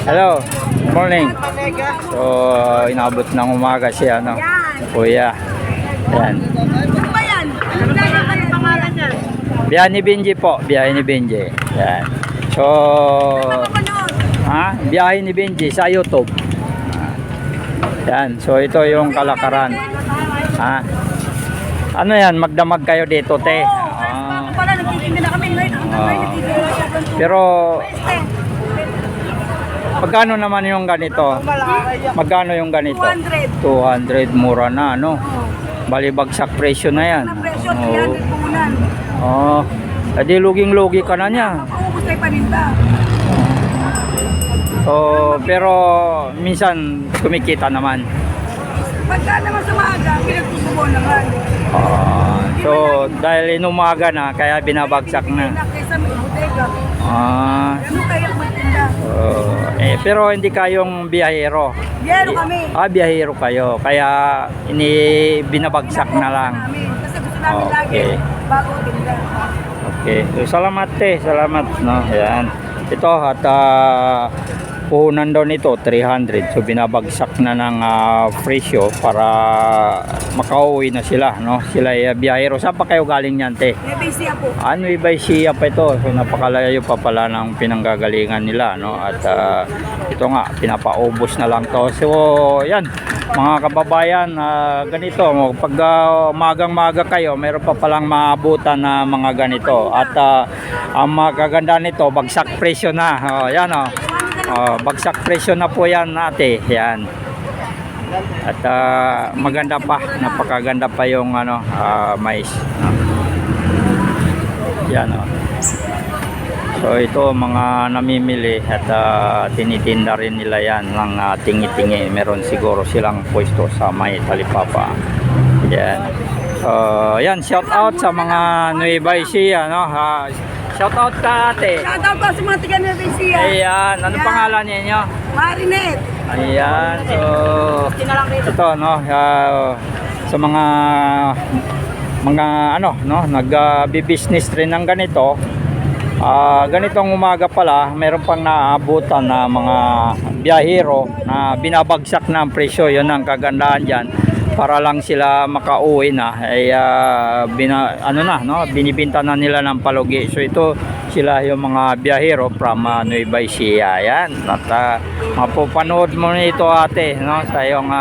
Hello, morning. So, inabot ng umaga siya, no? Kuya. Yan. Ano ba yan? Ano ang pangalan niya? Biyahe ni Benji po. Biyahe ni Benji. Yan. So, biyahe ni Benji sa YouTube. Yan. So, ito yung kalakaran. Ano yan? Magdamag kayo dito, te. Pala, nagtitinda na kami ngayon. Pero, magkano naman yung ganito? Magkano yung ganito? 200. 200, mura na, no? Bali, bagsak presyo na yan. Presyo, 300 punan. Oh, edi luging-lugi ka na niya. Paubos tayo paninda. So, pero minsan kumikita naman. Pagka naman sa maaga, pinagtutubo naman. So, dahil inumaga na, kaya binabagsak na. Kaysa may bodega. Ano kaya magtinda? Pero hindi kayong biyahero. Biyahero kami. Biyahero kayo. Kaya binabagsak na lang. Kasi gusto namin lagi bago tinda. Okay. So, salamat, te. Salamat, no? Yan. Ito, at puhunan daw nito 300. So binabagsak na ng presyo para makauwi na sila, no? Sila ay biyahero. Saan pa kayo galing niyan, te? Nueva Ecija po. Nueva Ecija pa ito. So napakalayo pa pala ng pinanggagalingan nila, no? At ito nga, pinapaubos na lang to. So yan, mga kababayan, ganito, pag magang-maga kayo, meron pa palang maabutan na mga ganito. At ang magaganda nito, bagsak presyo na. Yan, bagsak presyo na po yan, ate. Yan. At maganda pa, napakaganda pa yung mais. Yan, So ito mga namimili at tinitinda rin nila yan ng tingi-tingi. Meron siguro silang pwesto sa may talipapa. Yan. Yan, shout out sa mga Nueva Ecija, no? Shout out ka, ate. Shout out po sa mga tiga Nueva Ecija. Ayan, ano pangalan niyo? Marinette. Ayan, so ito, no? Sa mga nag-business rin ng ganito. Ganitong umaga pala, meron pang naabutan na mga biyahero na binabagsak na ang presyo. Yun ang kagandahan dyan, para lang sila makauwi na ay binibinta na nila ng palugi. So ito sila yung mga biyahero from Nueva Ecija. Yan, at mapapanood mo nito, ate, no, sa yung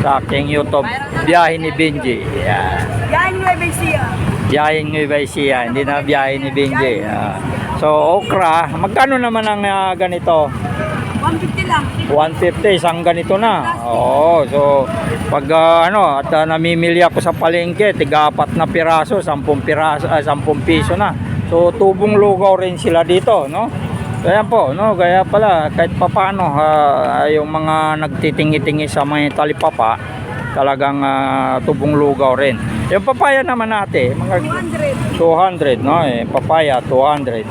sa aking YouTube, Biyahe ni Benji. Yan. Biyahe ni Nueva Ecija. Biyahe ni Nueva Ecija, hindi na biyahe ni Benji. So okra, magkano naman ang ganito? 150 lang. 150 isang ganito na. Oo, so pag at namimili ako sa palengke, tiga-4 na piraso, 10 piso na. So tubong lugaw rin sila dito, no? Kaya po, no, kaya pala kahit papaano yung mga nagtitingi-tingi sa may talipapa, talagang tubong lugaw rin. Yung papaya naman natin, mga 200, no? Papaya 200.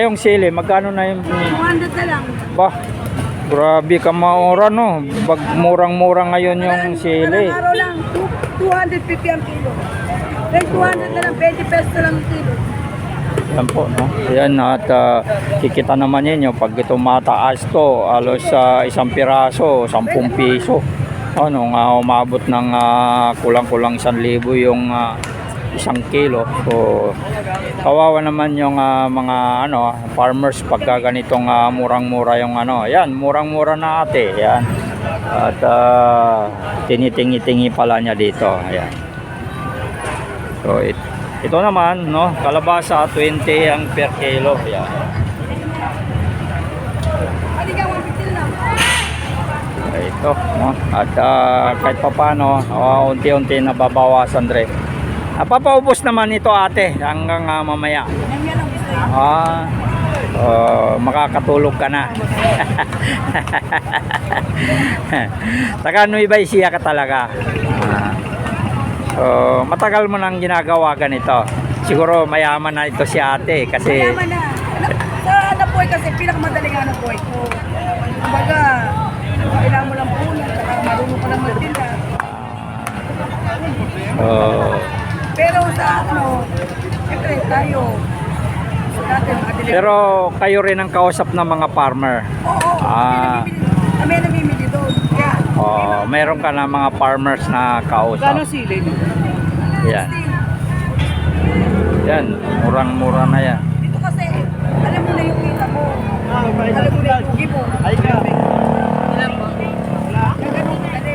Yung sili, magkano na yung 200 na lang. Bah, grabe ka maura, no? Murang-mura ngayon yung sili. Araw lang, 250 ang kilo. Then 200 na lang, 20 pesos na lang ang kilo. Yan po, no? Yan, at kikita naman ninyo, pag ito mataas to, alos isang piraso, 10 piso. Umabot ng kulang-kulang 1,000 yung 1 kilo. So kawawa naman yung mga farmers pagka ganitong murang-mura yung yan, murang-mura na, ate. Yan. At tinitingi-tingi pala niya dito. Ayan. So ito naman, no, kalabasa 20 ang per kilo. Yan. Ito, no, at kahit papano unti-unti nababawasan rin. Papaubos naman ito, ate, hanggang mamaya. Makakatulog ka na. Taga Nueva Ecija ka talaga. So matagal mo nang ginagawa ganito. Siguro mayaman na ito si ate kasi mayaman na. Sa Anapoy kasi pinakamadaling Anapoy ko. Kumbaga, kailangan mo lang puno, saka marunong ka lang magtinda. Pero sa siyempre tayo, natin, mga delivery. Pero kayo rin ang kausap ng mga farmer. Oo, Ah. kami ang namimili doon. Kaya, Oh, meron ka na mga farmers na kausap. sili? Yan. Yan, murang-mura na yan. Dito kasi, alam mo na yung kita mo. Alam mo na yung pugi mo. Ay ka. Alam mo? Yung ganun kadali.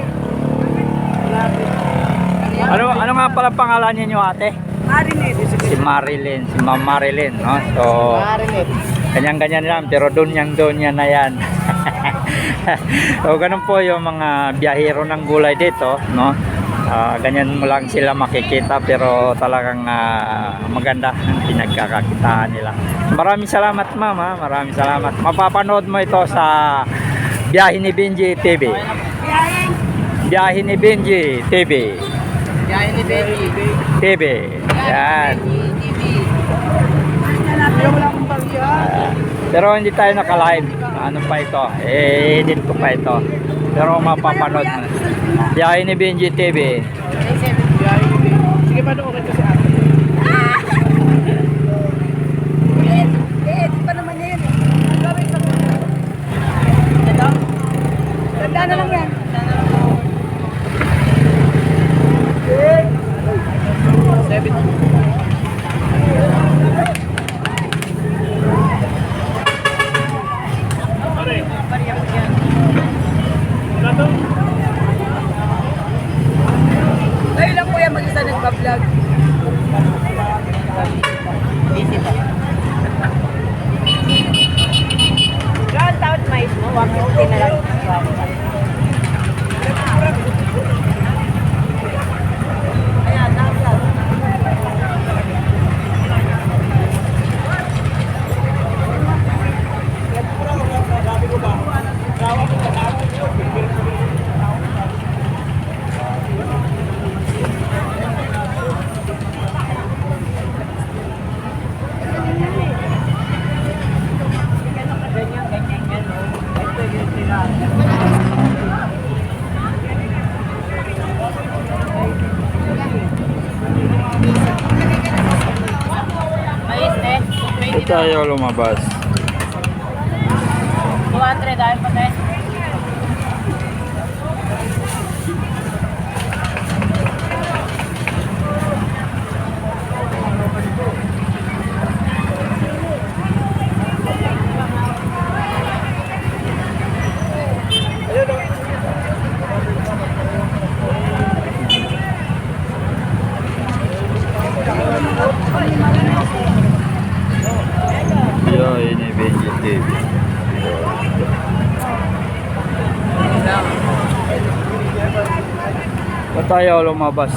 Ano nga pala pangalan niyo ate? Marinate. Si Marilyn, si Ma'am Marilyn, no? So, Marinate. ganyan-ganyan lang, pero doon yan na yan. So, ganun po yung mga biyahero ng gulay dito, no? Ganyan mo lang sila makikita, pero talagang maganda ang pinagkakakitaan nila. Maraming salamat, ma'am, ha? Maraming salamat. Mapapanood mo ito sa Biyahe ni Benji TV. Biyahin. Biyahe ni Benji TV. Yan ni Benji. TV. Yan. Wala akong bagyo. Pero hindi tayo naka-live. Ano pa ito? Edit ko pa ito. Pero mapapanood mo. Biyahe ni Benji TV. Sige pa doon ko si ate. Eh, pa naman yan. Gawin pa. Ito? Ganda na lang yan. Ngayon lang po yan mag-isa nagpa-vlog. Easy pa. Ground out mais mo, 150 na lang. Ayan, nasa. Mais eh. Ito tayo lumabas. 200 dahil pa tayo. Biyahe ni Benji TV. Ito tayo lumabas.